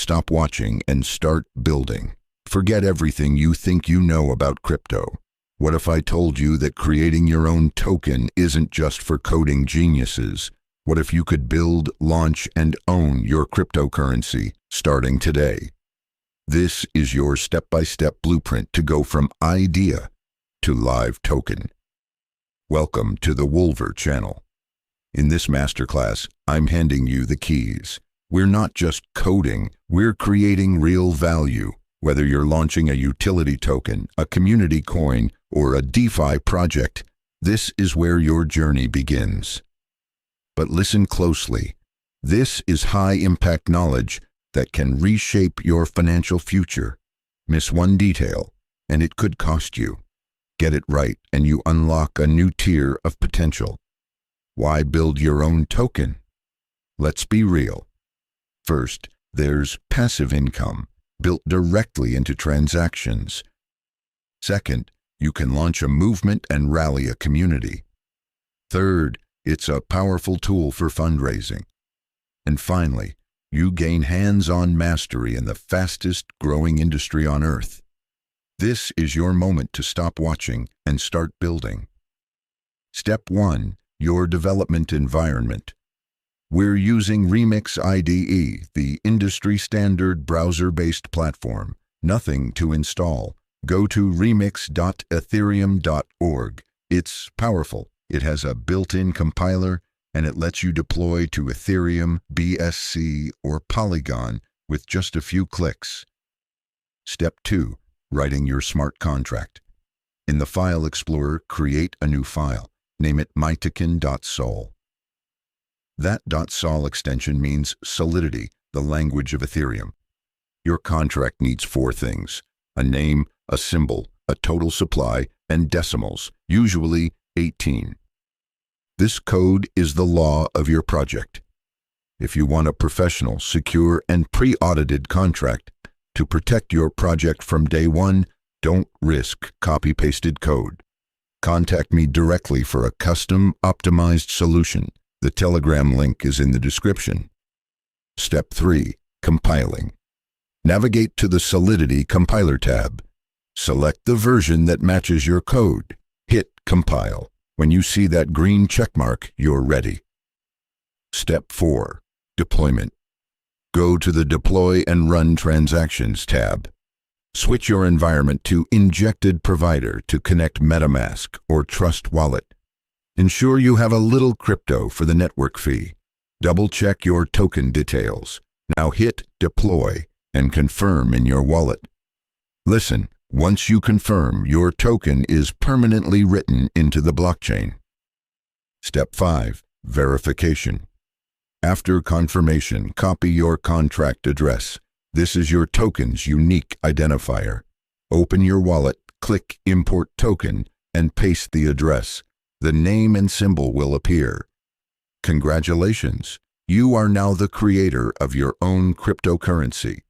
stop watching and start building. Forget everything you think you know about crypto. What if I told you that creating your own token isn't just for coding geniuses? What if you could build, launch, and own your cryptocurrency starting today? This is your step-by-step blueprint to go from idea to live token. Welcome to the Wolver channel. In this masterclass, I'm handing you the keys. We're not just coding, we're creating real value. Whether you're launching a utility token, a community coin, or a DeFi project, this is where your journey begins. But listen closely. This is high-impact knowledge that can reshape your financial future. Miss one detail, and it could cost you. Get it right, and you unlock a new tier of potential. Why build your own token? Let's be real. First, there's passive income, built directly into transactions. Second, you can launch a movement and rally a community. Third, it's a powerful tool for fundraising. And finally, you gain hands-on mastery in the fastest-growing industry on Earth. This is your moment to stop watching and start building. Step 1. Your development environment. We're using Remix IDE, the industry-standard browser-based platform. Nothing to install. Go to remix.ethereum.org. It's powerful. It has a built-in compiler, and it lets you deploy to Ethereum, BSC, or Polygon with just a few clicks. Step 2. Writing your smart contract. In the File Explorer, create a new file. Name it mytoken.sol. That .sol extension means Solidity, the language of Ethereum. Your contract needs 4 things: a name, a symbol, a total supply, and decimals, usually 18. This code is the law of your project. If you want a professional, secure, and pre-audited contract to protect your project from day one, don't risk copy-pasted code. Contact me directly for a custom, optimized solution. The Telegram link is in the description. Step 3. Compiling. Navigate to the Solidity Compiler tab. Select the version that matches your code. Hit Compile. When you see that green checkmark, you're ready. Step 4. Deployment. Go to the Deploy and Run Transactions tab. Switch your environment to Injected Provider to connect MetaMask or Trust Wallet. Ensure you have a little crypto for the network fee. Double-check your token details. Now hit Deploy and confirm in your wallet. Listen, once you confirm, your token is permanently written into the blockchain. Step 5. Verification. After confirmation, copy your contract address. This is your token's unique identifier. Open your wallet, click Import Token, and paste the address. The name and symbol will appear. Congratulations! You are now the creator of your own cryptocurrency.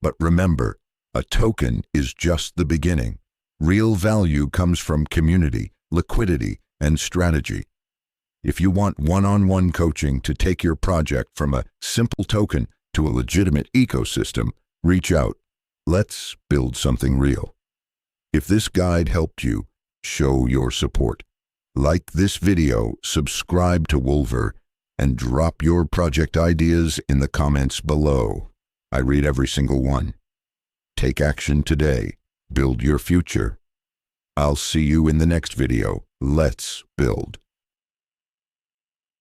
But remember, a token is just the beginning. Real value comes from community, liquidity, and strategy. If you want one-on-one coaching to take your project from a simple token to a legitimate ecosystem, reach out. Let's build something real. If this guide helped you, show your support. Like this video, subscribe to Wolver, and drop your project ideas in the comments below. I read every single one. Take action today. Build your future. I'll see you in the next video. Let's build.